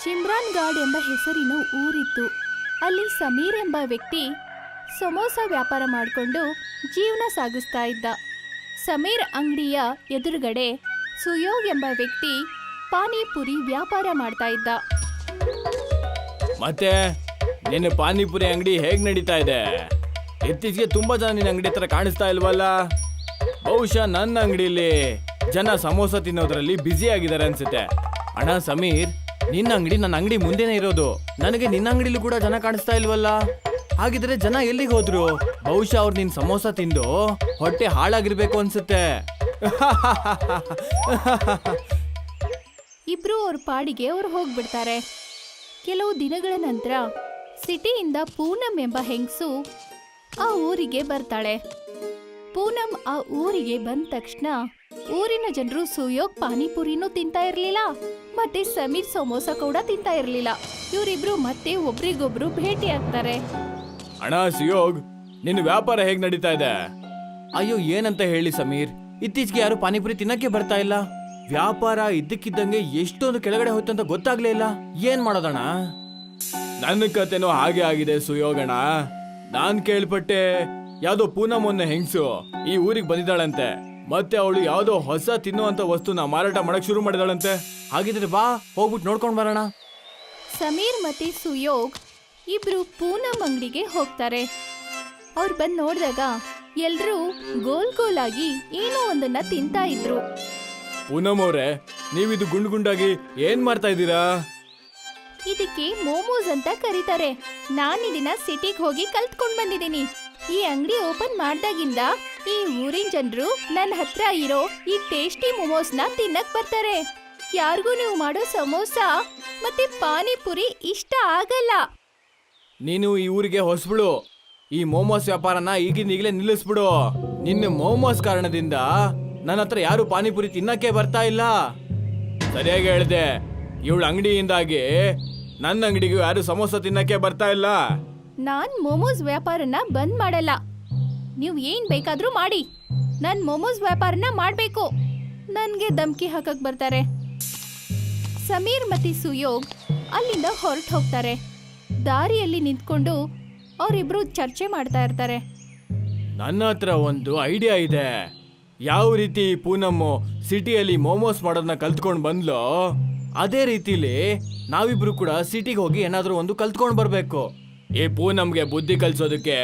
ಶಿಮ್ರಾನ್ god ಎಂಬ ಹೆಸರಿನ ಊರಿತ್ತು. ಅಲ್ಲಿ ಸಮೀರ್ ಎಂಬ ವ್ಯಕ್ತಿ ಸಮೋಸ ವ್ಯಾಪಾರ ಮಾಡಿಕೊಂಡು ಜೀವನ ಸಾಗಿಸ್ತಾ ಇದ್ದ. ಸಮೀರ್ ಅಂಗಡಿಯ ಎದುರುಗಡೆ ಸುಯೋಗ್ ಎಂಬ ವ್ಯಕ್ತಿ ಪಾನಿಪುರಿ ವ್ಯಾಪಾರ ಮಾಡ್ತಾ ಇದ್ದ. ಮತ್ತೆ ನಿನ್ನ ಪಾನಿಪುರಿ ಅಂಗಡಿ ಹೇಗ್ ನಡೀತಾ ಇದೆ? ಇತ್ತೀಚೆಗೆ ತುಂಬಾ ಜನ ನಿನ್ನ ಅಂಗಡಿ ಹತ್ರ ಕಾಣಿಸ್ತಾ ಇಲ್ವಲ್ಲ? ಬಹುಶಃ ನನ್ನ ಅಂಗಡಿಲಿ ಜನ ಸಮೋಸ ತಿನ್ನೋದ್ರಲ್ಲಿ ಬ್ಯುಸಿ ಆಗಿದ್ದಾರೆ ಅನ್ಸುತ್ತೆ. ಅಣ್ಣ ಸಮೀರ್, ನಿನ್ನ ಅಂಗಡಿ ನನ್ನ ಅಂಗಡಿ ಮುಂದೆನೇ ಇರೋದು. ನನಗೆ ನಿನ್ನ ಅಂಗಡಿಲೂ ಕೂಡ ಜನ ಕಾಣಿಸ್ತಾ ಇಲ್ವಲ್ಲ? ಹಾಗಿದ್ರೆ ಜನ ಎಲ್ಲಿಗೆ ಹೋದ್ರು? ಬಹುಶಃ ಅವ್ರು ನಿನ್ ಸಮೋಸ ತಿಂದು ಹೊಟ್ಟೆ ಹಾಳಾಗಿರ್ಬೇಕು ಅನ್ಸುತ್ತೆ. ಇಬ್ರು ಅವ್ರ ಪಾಡಿಗೆ ಅವ್ರು ಹೋಗ್ಬಿಡ್ತಾರೆ. ಕೆಲವು ದಿನಗಳ ನಂತರ ಸಿಟಿಯಿಂದ ಪೂನಂ ಎಂಬ ಹೆಂಗಸು ಆ ಊರಿಗೆ ಬರ್ತಾಳೆ. ಪೂನಂ ಆ ಊರಿಗೆ ಬಂದ ತಕ್ಷಣ ಊರಿನ ಜನರು ಸುಯೋಗ್ ಪಾನಿಪುರಿನೂ ತಿಂತಾ ಇರ್ಲಿಲ್ಲ, ಮತ್ತೆ ಸಮೀರ್ ಸಮೋಸ ಕೂಡ ತಿಂತಾ ಇರ್ಲಿಲ್ಲ. ಇವರಿಬ್ರು ಮತ್ತೆ ಒಬ್ರಿಗೊಬ್ರು ಭೇಟಿ ಆಗ್ತಾರೆ. ಅಣ್ಣ ಸುಯೋಗ್, ನಿನ್ನ ವ್ಯಾಪಾರ ಹೇಗ್ ನಡೀತಾ ಇದೆ? ಅಯ್ಯೋ, ಏನಂತ ಹೇಳಿ ಸಮೀರ್, ಇತ್ತೀಚೆಗೆ ಯಾರು ಪಾನಿಪುರಿ ತಿನ್ನಕ್ಕೆ ಬರ್ತಾ ಇಲ್ಲ. ವ್ಯಾಪಾರ ಇದ್ದಕ್ಕಿದ್ದಂಗೆ ಎಷ್ಟೊಂದು ಕೆಳಗಡೆ ಹೋಯ್ತಂತ ಗೊತ್ತಾಗ್ಲೇ ಇಲ್ಲ. ಏನ್ ಮಾಡೋದಣ್ಣ? ನನ್ನ ಕತೆನೂ ಹಾಗೆ ಆಗಿದೆ ಸುಯೋಗಣ್ಣ. ನಾನ್ ಕೇಳ್ಪಟ್ಟೆ ಯಾವ್ದೋ ಪೂನಂ ಮೊನ್ನೆ ಹೆಂಗ್ಸು ಈ ಊರಿಗೆ ಬಂದಿದ್ದಾಳಂತೆ. ಮತ್ತೆ ಅವಳು ಯಾವ್ದೋ ಹೊಸ ತಿನ್ನುವಂತ ವಸ್ತುನ ಮಾರಾಟ ಮಾಡಕ್ ಶುರು ಮಾಡಿದಾಳಂತೆ. ಹಾಗಿದ್ರೆ ಬಾ, ಹೋಗ್ಬಿಟ್ಟು ನೋಡ್ಕೊಂಡ್ ಬರೋಣ. ಸಮೀರ್ ಮತ್ತೆ ಸುಯೋಗ್ ಇಬ್ರು ಪೂನಂ ಅಂಗಡಿಗೆ ಹೋಗ್ತಾರೆ. ಅವ್ರು ಬಂದ್ ನೋಡಿದಾಗ ಎಲ್ರೂ ಗೋಲ್ ಗೋಲಾಗಿ ಏನೋ ಒಂದನ್ನ ತಿಂತಾ ಇದ್ರು. ಪೂನಂ ಅವ್ರೆ, ನೀವಿದು ಗುಂಡ್ ಗುಂಡಾಗಿ ಏನ್ ಮಾಡ್ತಾ ಇದ್ದೀರಾ? ಇದಕ್ಕೆ ಮೋಮೋಸ್ ಅಂತ ಕರೀತಾರೆ. ನಾನ್ ಇದನ್ನ ಸಿಟಿಗೆ ಹೋಗಿ ಕಲ್ತ್ಕೊಂಡ್ ಬಂದಿದ್ದೀನಿ. ಈ ಅಂಗಡಿ ಓಪನ್ ಮಾಡ್ದಾಗಿಂದ ಈ ಊರಿನ ಜನರು ನನ್ನ ಹತ್ರ ಇರೋ ಈ ಟೇಸ್ಟಿ ಮೋಮೋಸ್ನ ತಿನ್ನಕ್ ಬರ್ತಾರೆ. ಯಾರಿಗೂ ನೀವು ಮಾಡೋ ಸಮೋಸ ಮತ್ತೆ ಪಾನಿಪುರಿ ಇಷ್ಟ ಆಗಲ್ಲ. ನೀನು ಈ ಊರಿಗೆ ಹೊಸಬಿಡು. ಈ ಮೋಮೋಸ್ ವ್ಯಾಪಾರನ ಈಗಿಂದೀಗಲೇ ನಿಲ್ಲಿಸ್ಬಿಡು. ನಿನ್ನ ಮೋಮೋಸ್ ಕಾರಣದಿಂದ ನನ್ನ ಹತ್ರ ಯಾರು ಪಾನಿಪುರಿ ತಿನ್ನಕ್ಕೆ ಬರ್ತಾ ಇಲ್ಲ. ಸರಿಯಾಗಿ ಹೇಳ್ದೆ, ಇವಳ ಅಂಗಡಿಯಿಂದಾಗಿ ನನ್ನ ಅಂಗಡಿಗೂ ಯಾರು ಸಮೋಸ ತಿನ್ನಕ್ಕೆ ಬರ್ತಾ ಇಲ್ಲ. ನಾನ್ ಮೋಮೋಸ್ ವ್ಯಾಪಾರನ ಬಂದ್ ಮಾಡಲ್ಲ. ನೀವು ಏನ್ ಬೇಕಾದ್ರೂ ಮಾಡಿ, ನಾನ್ ಮೋಮೋಸ್ ವ್ಯಾಪಾರನ ಮಾಡ್ಬೇಕು. ನನ್ಗೆ ಧಮ್ಕಿ ಹಾಕಕ್ ಬರ್ತಾರೆ. ಸಮೀರ್ ಮತ್ತೆ ಸುಯೋಗ್ ಅಲ್ಲಿಂದ ಹೊರಟು ಹೋಗ್ತಾರೆ. ದಾರಿಯಲ್ಲಿ ನಿಂತ್ಕೊಂಡು ಅವರಿಬ್ರು ಚರ್ಚೆ ಮಾಡ್ತಾ ಇರ್ತಾರೆ. ನನ್ನ ಹತ್ರ ಒಂದು ಐಡಿಯಾ ಇದೆ. ಯಾವ ರೀತಿ ಪೂನಮ್ಮು ಸಿಟಿಯಲ್ಲಿ ಮೋಮೋಸ್ ಮಾಡೋದನ್ನ ಕಲ್ತ್ಕೊಂಡ್ ಬಂದ್ಲೋ, ಅದೇ ರೀತಿಲಿ ನಾವಿಬ್ರು ಕೂಡ ಸಿಟಿಗೆ ಹೋಗಿ ಏನಾದ್ರೂ ಒಂದು ಕಲ್ತ್ಕೊಂಡ್ ಬರ್ಬೇಕು. ಈ ಪೂನಮ್ಗೆ ಬುದ್ಧಿ ಕಲ್ಸೋದಕ್ಕೆ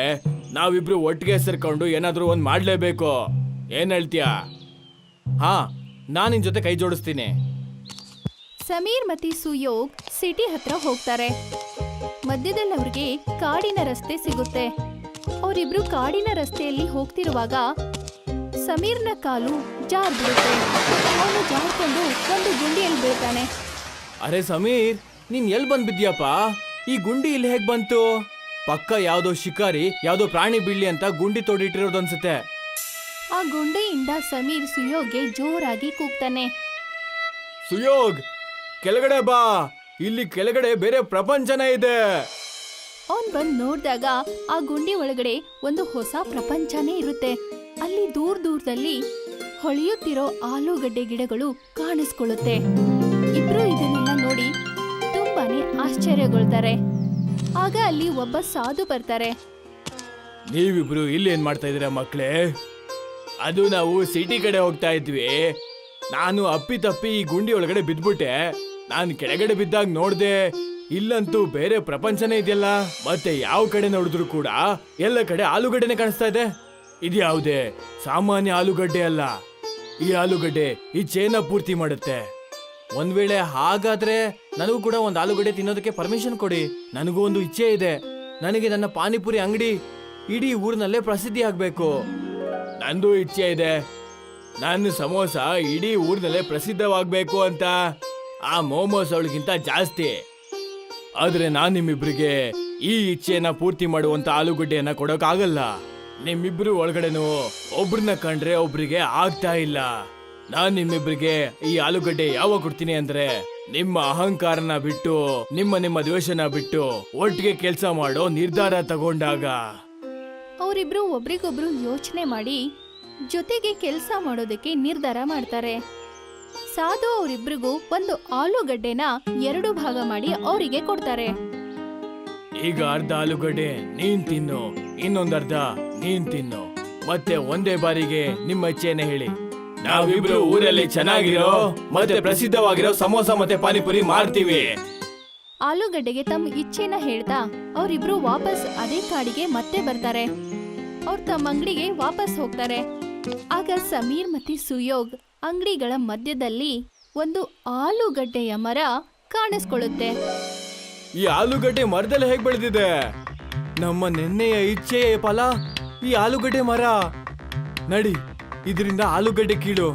ನಾವಿಬ್ರು ಒಟ್ಟಿಗೆ ಸೇರ್ಕೊಂಡು ಏನಾದ್ರೂ ಒಂದ್ ಮಾಡ್ಲೇಬೇಕು. ಏನ್ ಹೇಳ್ತೀಯಾ? ಹಾ, ನಾನ್ ನಿನ್ ಜೊತೆ ಕೈ ಜೋಡಿಸ್ತೀನಿ. ಸಮೀರ್ ಮತ್ತೆ ಸುಯೋಗ್ ಸಿಟಿ ಹತ್ರ ಹೋಗ್ತಾರೆ. ಮಧ್ಯದಲ್ಲಿ ಅವ್ರಿಗೆ ಕಾಡಿನ ರಸ್ತೆ ಸಿಗುತ್ತೆ. ಅವರಿಬ್ರು ಕಾಡಿನ ರಸ್ತೆಯಲ್ಲಿ ಹೋಗ್ತಿರುವಾಗ ಸಮೀರ್ನ ಕಾಲು ಜಾರ್ ಬಿಡುತ್ತೆ. ಅವನು ಜಾರ್ಕೊಂಡು ಒಂದು ಗುಂಡಿಯಲ್ಲಿ ಬೀಳ್ತಾನೆ. ಅರೆ ಸಮೀರ್, ನೀನ್ ಎಲ್ ಬಂದ್ ಬಿದ್ಯಪ್ಪ? ಈ ಗುಂಡಿ ಇಲ್ಲಿ ಹೇಗ್ ಬಂತು? ಪಕ್ಕ ಯಾವ್ದೋ ಶಿಕಾರಿ ಯಾವ್ದೋ ಪ್ರಾಣಿ ಬೀಳ್ಲಿ ಅಂತ ಗುಂಡಿ ತೋಡಿಟ್ಟಿರೋದು ಅನ್ಸುತ್ತೆ. ಆ ಗುಂಡಿಯಿಂದ ಸಮೀರ್ ಸುಯೋಗ್ಗೆ ಜೋರಾಗಿ ಕೂಗ್ತಾನೆ. ಸುಯೋಗ್, ಕೆಳಗಡೆ ಬಾ, ಇಲ್ಲಿ ಕೆಳಗಡೆ ಬೇರೆ ಪ್ರಪಂಚನೇ ಇದೆ. ಅವನ್ ಬಂದ್ ನೋಡ್ದಾಗ ಆ ಗುಂಡಿ ಒಳಗಡೆ ಒಂದು ಹೊಸ ಪ್ರಪಂಚನೇ ಇರುತ್ತೆ. ಅಲ್ಲಿ ದೂರದಲ್ಲಿ ಹೊಳೆಯುತ್ತಿರೋ ಆಲೂಗಡ್ಡೆ ಗಿಡಗಳು ಕಾಣಿಸ್ಕೊಳ್ಳುತ್ತೆ. ಇಬ್ರು ಇದನ್ನೆಲ್ಲ ನೋಡಿ ತುಂಬಾನೇ ಆಶ್ಚರ್ಯಗೊಳ್ತಾರೆ. ಆಗ ಅಲ್ಲಿ ಒಬ್ಬ ಸಾಧು ಬರ್ತಾರೆ. ನೀವಿಬ್ರು ಇಲ್ಲಿ ಏನ್ ಮಾಡ್ತಾ ಇದೀರಾ ಮಕ್ಳೇ? ಅದು ನಾವು ಸಿಟಿ ಕಡೆ ಹೋಗ್ತಾ ಇದ್ವಿ. ನಾನು ಅಪ್ಪಿತಪ್ಪಿ ಈ ಗುಂಡಿ ಒಳಗಡೆ ಬಿದ್ಬಿಟ್ಟೆ. ನಾನು ಕೆಳಗಡೆ ಬಿದ್ದಾಗ ನೋಡ್ದೆ, ಇಲ್ಲಂತೂ ಬೇರೆ ಪ್ರಪಂಚನೇ ಇದೆಯಲ್ಲ. ಮತ್ತೆ ಯಾವ ಕಡೆ ನೋಡಿದ್ರು ಕೂಡ ಎಲ್ಲ ಕಡೆ ಆಲೂಗಡ್ಡೆನೆ ಕಾಣಿಸ್ತಾ ಇದೆ. ಇದ್ಯಾವುದೇ ಸಾಮಾನ್ಯ ಆಲೂಗಡ್ಡೆ ಅಲ್ಲ. ಈ ಆಲೂಗಡ್ಡೆ ಈ ಚೇನ ಪೂರ್ತಿ ಮಾಡುತ್ತೆ. ಒಂದ್ ವೇಳೆ ಹಾಗಾದ್ರೆ ನನಗೂ ಕೂಡ ಒಂದು ಆಲೂಗಡ್ಡೆ ತಿನ್ನೋದಕ್ಕೆ ಪರ್ಮಿಷನ್ ಕೊಡಿ. ನನಗೂ ಒಂದು ಇಚ್ಛೆ ಇದೆ. ನನಗೆ ನನ್ನ ಪಾನಿಪುರಿ ಅಂಗಡಿ ಇಡೀ ಊರಿನಲ್ಲೇ ಪ್ರಸಿದ್ಧಿ ಆಗ್ಬೇಕು. ನಂದು ಇಚ್ಛೆ ಇದೆ, ನನ್ನ ಸಮೋಸ ಇಡೀ ಊರಿನಲ್ಲೇ ಪ್ರಸಿದ್ಧವಾಗ್ಬೇಕು ಅಂತ. ಆ ಮೋಮೋಸ್ ಅವಳಿಗಿಂತ ಜಾಸ್ತಿ. ಆದ್ರೆ ನಾನ್ ನಿಮ್ಮಿಬ್ರಿಗೆ ಈ ಇಚ್ಛೆಯನ್ನ ಪೂರ್ತಿ ಮಾಡುವಂತ ಆಲೂಗಡ್ಡೆಯನ್ನ ಕೊಡೋಕಾಗಲ್ಲ. ನಿಮ್ಮಿಬ್ರು ಒಳಗಡೆನು ಒಬ್ರನ್ನ ಕಂಡ್ರೆ ಒಬ್ರಿಗೆ ಆಗ್ತಾ ಇಲ್ಲ. ನಾನ್ ನಿಮ್ಮಿಬ್ರಿಗೆ ಈ ಆಲೂಗಡ್ಡೆ ಯಾವಾಗ ಕೊಡ್ತೀನಿ ಅಂದ್ರೆ, ನಿಮ್ಮ ಅಹಂಕಾರನ ಬಿಟ್ಟು ನಿಮ್ಮ ದ್ವೇಷನ ಬಿಟ್ಟು ಒಟ್ಟಿಗೆ ಕೆಲಸ ಮಾಡೋ ನಿರ್ಧಾರ ತಗೊಂಡಾಗ. ಅವರಿಬ್ರು ಒಬ್ರಿಗೊಬ್ರು ಯೋಚನೆ ಮಾಡಿ ಜೊತೆಗೆ ಕೆಲಸ ಮಾಡೋದಕ್ಕೆ ನಿರ್ಧಾರ ಮಾಡ್ತಾರೆ. ಸಾಧು ಅವರಿಬ್ರಿಗೂ ಒಂದು ಆಲೂಗಡ್ಡೆನ 2 ಭಾಗ ಮಾಡಿ ಅವರಿಗೆ ಕೊಡ್ತಾರೆ. ಈಗ ಅರ್ಧ ಆಲೂಗಡ್ಡೆ ನೀನ್ ತಿನ್ನು, ಇನ್ನೊಂದರ್ಧ ನೀನ್ ತಿನ್ನು. ಮತ್ತೆ ಒಂದೇ ಬಾರಿಗೆ ನಿಮ್ಮ ಇಚ್ಛೆನ ಹೇಳಿ. ನಾವಿಬ್ರು ಊರಲ್ಲಿ ಚೆನ್ನಾಗಿರೋ ಮತ್ತೆ ಪ್ರಸಿದ್ಧವಾಗಿರೋ ಸಮೋಸ ಮತ್ತೆ ಪಾನಿಪುರಿ ಮಾಡ್ತೀವಿ. ಆಲೂಗಡ್ಡೆಗೆ ತಮ್ಮ ಇಚ್ಛೆನ ಹೇಳ್ತಾ ಅವರಿಬ್ರು ವಾಪಸ್ ಅದೇ ಕಾಡಿಗೆ ಮತ್ತೆ ಬರ್ತಾರೆ. ಅವ್ರು ತಮ್ಮ ಅಂಗಡಿಗೆ ವಾಪಸ್ ಹೋಗ್ತಾರೆ. ಆಗ ಸಮೀರ್ ಮತ್ತೆ ಸುಯೋಗ್ ಅಂಗಡಿಗಳ ಮಧ್ಯದಲ್ಲಿ ಒಂದು ಆಲೂಗಡ್ಡೆಯ ಮರ ಕಾಣಿಸ್ಕೊಳ್ಳುತ್ತೆ. ಈ ಆಲೂಗಡ್ಡೆ ಮರದಲ್ಲಿ ಹೇಗ್ ಬೆಳೆದಿದೆ? ನಮ್ಮ ನೆನ್ನೆಯ ಇಚ್ಛೆಯ ಫಲ ಈ ಆಲೂಗಡ್ಡೆ ಮರ. ನಡಿ, ಇದರಿಂದ ಆಲೂಗಡ್ಡೆ ಕೀಳು.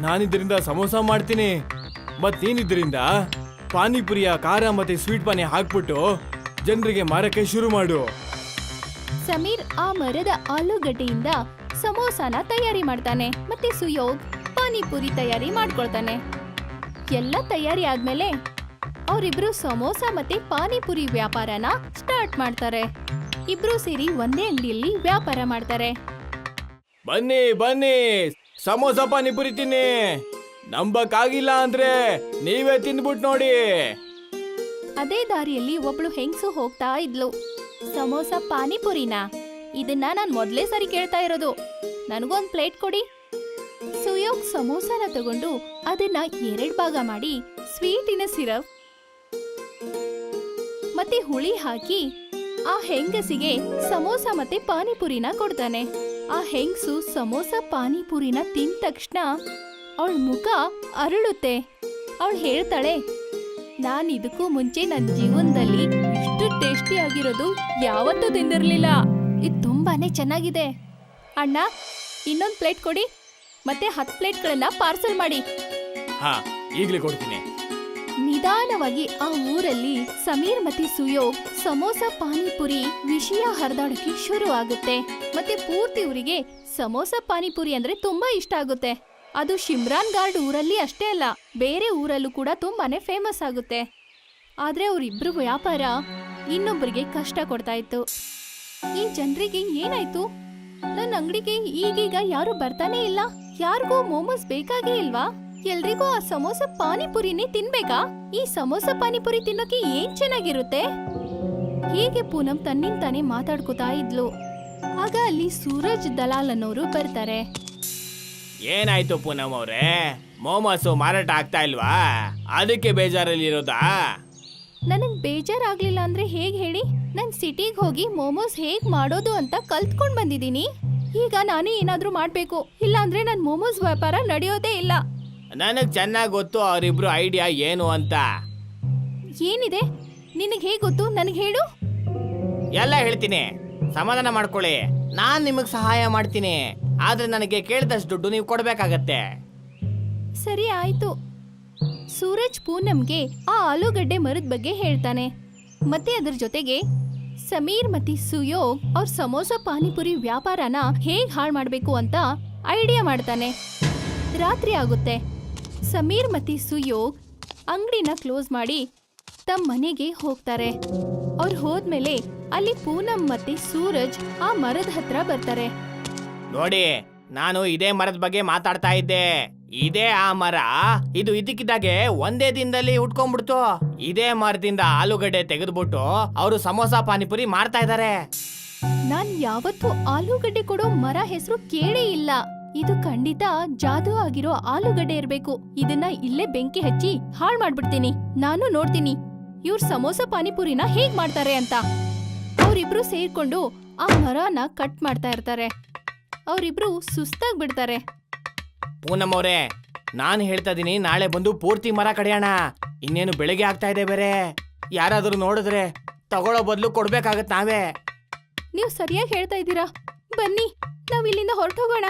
ನಾನಿದ್ರಿಂದ ಸಮೋಸ ಮಾಡ್ತೀನಿ, ಮತ್ ನೀನಿದ್ರಿಂದ ಪಾನಿಪುರಿಯ ಖಾರ ಮತ್ತೆ ಸ್ವೀಟ್ ಪಾನಿ ಹಾಕ್ಬಿಟ್ಟು ಜನರಿಗೆ ಮಾರಕ್ಕೆ ಶುರು ಮಾಡು. ಸಮೀರ್ ಆ ಮರದ ಆಲೂಗಡ್ಡೆಯಿಂದ ಸಮೋಸಾನ ತಯಾರಿ ಮಾಡ್ತಾನೆ. ಮತ್ತೆ ಸುಯೋಗ್ ಪಾನಿಪುರಿ ತಯಾರಿ ಮಾಡ್ಕೊಳ್ತಾನೆ. ಎಲ್ಲ ತಯಾರಿ ಆದ್ಮೇಲೆ ಅವರಿಬ್ರು ಸಮೋಸ ಮತ್ತೆ ಪಾನಿಪುರಿ ವ್ಯಾಪಾರನ ಸ್ಟಾರ್ಟ್ ಮಾಡ್ತಾರೆ. ಇಬ್ರು ಸೇರಿ ಒಂದೇ ಅಂಗಡಿಯಲ್ಲಿ ವ್ಯಾಪಾರ ಮಾಡ್ತಾರೆ. ಬನ್ನಿ ಬನ್ನಿ, ಸಮೋಸ ಪಾನಿಪುರಿ ತಿನ್ನಿ. ನಂಬಕ್ಕಾಗಿಲ್ಲ ಅಂದ್ರೆ ನೀವೇ ತಿಂದ್ಬಿಟ್ ನೋಡಿ. ಅದೇ ದಾರಿಯಲ್ಲಿ ಒಬ್ಳು ಹೆಂಗ್ಸು ಹೋಗ್ತಾ ಇದ್ಲು. ಸಮೋಸ ಪಾನಿಪುರಿನಾ? ಇದನ್ನ ನಾನ್ ಮೊದ್ಲೇ ಸರಿ ಕೇಳ್ತಾ ಇರೋದು. ನನಗೊಂದ್ ಪ್ಲೇಟ್ ಕೊಡಿ. ಸುಯೋಗ್ ಸಮೋಸನ ತಗೊಂಡು ಅದನ್ನ 2 ಭಾಗ ಮಾಡಿ ಸ್ವೀಟಿನ ಸಿರಪ್ ಮತ್ತೆ ಹುಳಿ ಹಾಕಿ ಆ ಹೆಂಗಸಿಗೆ ಸಮೋಸ ಮತ್ತೆ ಪಾನಿಪುರಿನ ಕೊಡ್ತಾನೆ. ಆ ಹೆಂಗಸು ಸಮೋಸ ಪಾನಿಪುರಿನ ತಿಂದ ತಕ್ಷಣ ಅವಳ ಮುಖ ಅರಳುತ್ತೆ. ಅವಳು ಹೇಳ್ತಾಳೆ, ನಾನ್ ಇದಕ್ಕೂ ಮುಂಚೆ ನನ್ನ ಜೀವನದಲ್ಲಿ ಇಷ್ಟು ಟೇಸ್ಟಿ ಆಗಿರೋದು ಯಾವತ್ತೂ ತಿಂದಿರ್ಲಿಲ್ಲ. ಇದು ತುಂಬಾನೇ ಚೆನ್ನಾಗಿದೆ. ಅಣ್ಣ, ಇನ್ನೊಂದು ಪ್ಲೇಟ್ ಕೊಡಿ. ಮತ್ತೆ 10 ಪ್ಲೇಟ್ಗಳನ್ನ ಪಾರ್ಸಲ್ ಮಾಡಿ. ಹಾ, ಈಗ್ಲೇ ಕೊಡ್ತೀನಿ. ನಿಧಾನವಾಗಿ ಆ ಊರಲ್ಲಿ ಸಮೀರ್ ಮತ್ತೆ ಸುಯೋಗ್ ಸಮೋಸ ಪಾನಿಪುರಿ ವಿಷಯ ಹರಿದಾಡಕ್ಕೆ ಶುರು ಆಗುತ್ತೆ. ಮತ್ತೆ ಪೂರ್ತಿ ಊರಿಗೆ ಸಮೋಸ ಪಾನಿಪುರಿ ಅಂದ್ರೆ ತುಂಬಾ ಇಷ್ಟ ಆಗುತ್ತೆ. ಅದು ಶಿಮ್ರಾನ್ ಗಾರ್ಡ್ ಊರಲ್ಲಿ ಅಷ್ಟೇ ಅಲ್ಲ, ಬೇರೆ ಊರಲ್ಲೂ ಕೂಡ ತುಂಬಾನೇ ಫೇಮಸ್ ಆಗುತ್ತೆ. ಆದ್ರೆ ಅವರಿಬ್ರು ವ್ಯಾಪಾರ ಇನ್ನೊಬ್ಬರಿಗೆ ಕಷ್ಟ ಕೊಡ್ತಾ ಇತ್ತು. ಈ ಜನರಿಗೆ ಏನಾಯ್ತು? ನನ್ನ ಅಂಗಡಿಗೆ ಈಗೀಗ ಯಾರು ಬರ್ತಾನೆ ಇಲ್ಲ. ಯಾರಿಗೂ ಮೋಮೋಸ್ ಬೇಕಾಗೇ ಇಲ್ವಾ? ಎಲ್ರಿಗೂ ಆ ಸಮೋಸ ಪಾನಿಪುರಿನೇ ತಿನ್ಬೇಕಾ? ಈ ಸಮೋಸ ಪಾನಿಪುರಿ ತಿನ್ನೋಕೆ ಏನ್ ಚೆನ್ನಾಗಿರುತ್ತೆ? ಹೀಗೆ ಪೂನಂ ತನ್ನಿಂತಾನೆ ಮಾತಾಡ್ಕೋತಾ ಇದ್ಲು. ಆಗ ಅಲ್ಲಿ ಸೂರಜ್ ದಲಾಲ್ ಅನ್ನೋರು ಬರ್ತಾರೆ. ಏನಾಯ್ತು ಪೂನಂ ಅವ್ರೆ, ಮೋಮೋಸು ಮಾರಾಟ ಆಗ್ತಾ ಇಲ್ವಾ? ಅದಕ್ಕೆ ಬೇಜಾರಲ್ಲಿ ಇರೋದಾ? ನನಗ್ ಬೇಜಾರಾಗ್ಲಿಲ್ಲ ಅಂದ್ರೆ ಹೇಗ್ ಹೇಳಿ? ನಾನ್ ಸಿಟಿಗ್ ಹೋಗಿ ಮೋಮೋಸ್ ಹೇಗ್ ಮಾಡೋದು ಅಂತ ಕಲ್ತ್ಕೊಂಡ್ ಬಂದಿದೀನಿ. ಈಗ ನಾನೇ ಏನಾದ್ರೂ ಮಾಡ್ಬೇಕು, ಇಲ್ಲಾಂದ್ರೆ ನನ್ ಮೋಮೋಸ್ ವ್ಯಾಪಾರ ನಡೆಯೋದೇ ಇಲ್ಲ. ನನಗ್ ಚೆನ್ನಾಗ್ ಗೊತ್ತು ಅವರಿಬ್ರು ಐಡಿಯಾ ಏನು ಅಂತ. ಏನಿದೆ? ನಿನಗ್ ಹೇಗ್ ಗೊತ್ತು? ನನಗ್ ಹೇಳು. ಎಲ್ಲ ಹೇಳ್ತೀನಿ, ಸಮಾಧಾನ ಮಾಡ್ಕೊಳ್ಳಿ. ನಾನ್ ನಿಮಗ್ ಸಹಾಯ ಮಾಡ್ತೀನಿ, ಆದ್ರೆ ನನಗೆ ಕೇಳಿದಷ್ಟು ದುಡ್ಡು ನೀವು ಕೊಡ್ಬೇಕಾಗತ್ತೆ. ಸರಿ ಆಯ್ತು. ಸೂರಜ್ ಪೂನಂಗೆ ಆ ಆಲೂಗಡ್ಡೆ ಮರದ ಬಗ್ಗೆ ಹೇಳ್ತಾನೆ. ಮತ್ತೆ ಅದ್ರ ಜೊತೆಗೆ ಸಮೀರ್ ಮತ್ತೆ ಸುಯೋಗ್ ಅವ್ರ ಸಮೋಸ ಪಾನಿಪುರಿ ವ್ಯಾಪಾರನ ಹೇಗ್ ಹಾಳು ಮಾಡ್ಬೇಕು ಅಂತ ಐಡಿಯಾ ಮಾಡ್ತಾನೆ. ರಾತ್ರಿ ಆಗುತ್ತೆ. ಸಮೀರ್ ಮತ್ತೆ ಸುಯೋಗ್ ಅಂಗಡಿನ ಕ್ಲೋಸ್ ಮಾಡಿ ತಮ್ಮ ಮನೆಗೆ ಹೋಗ್ತಾರೆ. ಅವ್ರು ಹೋದ್ಮೇಲೆ ಅಲ್ಲಿ ಪೂನಂ ಮತ್ತೆ ಸೂರಜ್ ಆ ಮರದ ಹತ್ರ ಬರ್ತಾರೆ. ನೋಡಿ, ನಾನು ಇದೇ ಮರದ ಬಗ್ಗೆ ಮಾತಾಡ್ತಾ ಇದ್ದೆ. ಇದೇ ಆ ಮರ. ಇದು ಇದಕ್ಕಿದ್ದಾಗೆ ಒಂದೇ ದಿನದಲ್ಲಿ ಹುಟ್ಕೊಂಡ್ಬಿಡ್ತು. ಇದೇ ಮರದಿಂದ ಆಲೂಗಡ್ಡೆ ತೆಗೆದ್ಬಿಟ್ಟು ಅವರು ಸಮೋಸ ಪಾನಿಪುರಿ ಮಾಡ್ತಾ ಇದ್ದಾರೆ. ನಾನ್ ಯಾವತ್ತೂ ಆಲೂಗಡ್ಡೆ ಕೊಡೋ ಮರ ಹೆಸರು ಕೇಳೇ ಇಲ್ಲ. ಇದು ಖಂಡಿತ ಜಾದೂ ಆಗಿರೋ ಆಲೂಗಡ್ಡೆ ಇರ್ಬೇಕು. ಇದನ್ನ ಇಲ್ಲೇ ಬೆಂಕಿ ಹಚ್ಚಿ ಹಾಳ್ ಮಾಡ್ಬಿಡ್ತೀನಿ. ನಾನು ನೋಡ್ತೀನಿ ಇವ್ರ ಸಮೋಸ ಪಾನಿಪುರಿನ ಹೇಗ್ ಮಾಡ್ತಾರೆ ಅಂತ. ಅವರಿಬ್ರು ಸೇರ್ಕೊಂಡು ಆ ಮರನ ಕಟ್ ಮಾಡ್ತಾ ಇರ್ತಾರೆ. ಅವರಿಬ್ರು ಸುಸ್ತಾಗ್ ಬಿಡ್ತಾರೆ. ಪೂನಂ ಅವ್ರೆ, ನಾನು ಹೇಳ್ತಾ ಇದೀನಿ, ನಾಳೆ ಬಂದು ಪೂರ್ತಿ ಮರ ಕಡಿಯೋಣ. ಇನ್ನೇನು ಬೆಳಗ್ಗೆ ಆಗ್ತಾ ಇದೆ ಬೇರೆ. ಯಾರಾದ್ರೂ ನೋಡಿದ್ರೆ ತಗೊಳ್ಳೋ ಬದಲು ಕೊಡ್ಬೇಕಾಗತ್ ನಾವೇ. ನೀವು ಸರಿಯಾಗಿ ಹೇಳ್ತಾ ಇದ್ದೀರಾ. ಬನ್ನಿ, ನಾವ್ ಇಲ್ಲಿಂದ ಹೊರಟೋಗೋಣ.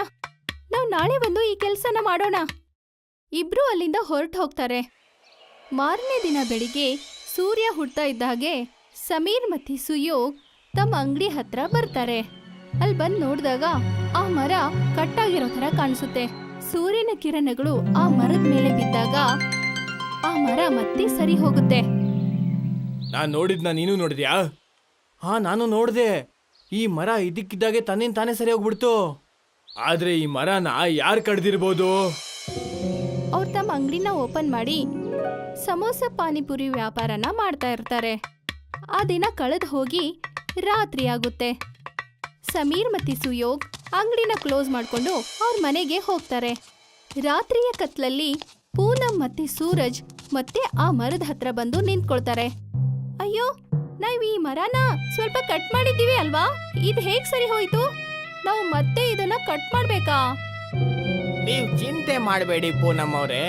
ನಾವ್ ನಾಳೆ ಬಂದು ಈ ಕೆಲ್ಸನ ಮಾಡೋಣ. ಇಬ್ರು ಅಲ್ಲಿಂದ ಹೊರಟು ಹೋಗ್ತಾರೆ. ಮಾರನೇ ದಿನ ಬೆಳಿಗ್ಗೆ ಸೂರ್ಯ ಹುಡ್ತಾ ಇದ್ದ ಹಾಗೆ ಸಮೀರ್ ಮತ್ತೆ ಸುಯೋಗ್ ತಮ್ಮ ಅಂಗಡಿ ಹತ್ರ ಬರ್ತಾರೆ. ಅಲ್ಲಿ ಬಂದ್ ನೋಡಿದಾಗ ಆ ಮರ ಕಟ್ಟಾಗಿರೋ ತರ ಕಾಣಿಸುತ್ತೆ. ಸೂರ್ಯನ ಕಿರಣಗಳು ಆ ಮರದ ಮೇಲೆ ಬಿದ್ದಾಗ ಆ ಮರ ಮತ್ತೆ ಸರಿ ಹೋಗುತ್ತೆ. ನಾನ್ ನೋಡಿದ್ನ ನೀನು ನೋಡಿದ್ಯಾ? ಹಾ, ನಾನು ನೋಡ್ದೆ. ಈ ಮರ ಇದಕ್ಕಿದ್ದಾಗೆ ತನ್ನಿಂದ ತಾನೇ ಸರಿ ಹೋಗ್ಬಿಡ್ತು. ಆದ್ರೆ ಈ ಮರನ ಯಾರು ಕಡ್ದಿರ್ಬೋದು? ಅವ್ರು ತಮ್ಮ ಅಂಗಡಿನ ಓಪನ್ ಮಾಡಿ ಸಮೋಸ ಪಾನಿಪುರಿ ವ್ಯಾಪಾರನ ಮಾಡ್ತಾ ಇರ್ತಾರೆ. ಆ ದಿನ ಕಳೆದು ಹೋಗಿ ರಾತ್ರಿ ಆಗುತ್ತೆ. ಸಮೀರ್ ಮತ್ತೆ ಸುಯೋಗ್ ಅಂಗಡಿನ ಕ್ಲೋಸ್ ಮಾಡ್ಕೊಂಡು ಅವ್ರ ಮನೆಗೆ ಹೋಗ್ತಾರೆ. ರಾತ್ರಿಯ ಕತ್ಲಲ್ಲಿ ಪೂನಂ ಮತ್ತೆ ಸೂರಜ್ ಮತ್ತೆ ಆ ಮರದ ಹತ್ರ ಬಂದು ನಿಂತ್ಕೊಳ್ತಾರೆ. ಅಯ್ಯೋ, ನಾವ್ ಈ ಮರನ ಸ್ವಲ್ಪ ಕಟ್ ಮಾಡಿದ್ದೀವಿ ಅಲ್ವಾ? ಇದ್ ಹೇಗ್ ಸರಿ ಹೋಯ್ತು? ನಾವು ಮತ್ತೆ ಇದನ್ನ ಕಟ್ ಮಾಡ್ಬೇಕಾ? ನೀವ್ ಚಿಂತೆ ಮಾಡಬೇಡಿ ಪೂನಂ ಅವ್ರೆ,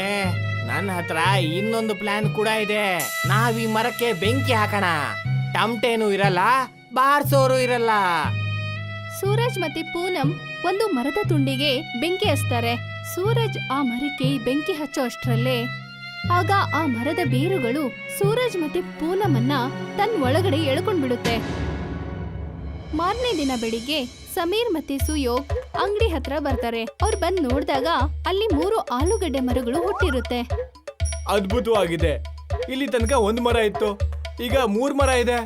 ನನ್ನ ಹತ್ರ ಇನ್ನೊಂದು ಪ್ಲಾನ್ ಕೂಡ ಇದೆ. ನಾವ್ ಈ ಮರಕ್ಕೆ ಬೆಂಕಿ ಹಾಕೋಣ. ಟಮಟೇನು ಇರಲ್ಲ, ಬಾರ್ಸೋರು ಇರಲ್ಲ. ಸೂರಜ್ ಮತ್ತೆ ಪೂನಂ ಒಂದು ಮರದ ತುಂಡಿಗೆ ಬೆಂಕಿ ಹಚ್ತಾರೆ. ಸೂರಜ್ ಆ ಮರಕ್ಕೆ ಬೆಂಕಿ ಹಚ್ಚೋ ಅಷ್ಟ್ರಲ್ಲೇ ಆಗ ಆ ಮರದ ಬೇರುಗಳು ಸೂರಜ್ ಮತ್ತೆ ಪೂನಮನ್ನ ತನ್ನ ಒಳಗಡೆ ಎಳ್ಕೊಂಡ್ಬಿಡುತ್ತೆ. ಮಾರನೇ ದಿನ ಬೆಳಿಗ್ಗೆ ಸಮೀರ್ ಮತ್ತೆ ಸುಯೋಗ್ ಅಂಗಡಿ ಹತ್ರ ಬರ್ತಾರೆ. ಅವ್ರು ಬಂದ್ ನೋಡಿದಾಗ ಅಲ್ಲಿ 3 ಆಲೂಗಡ್ಡೆ ಮರಗಳು ಹುಟ್ಟಿರುತ್ತೆ. ಅದ್ಭುತವಾಗಿದೆ. ಇಲ್ಲಿ ತನಕ 1 ಮರ ಇತ್ತು, ಈಗ 3 ಮರ ಇದೆ.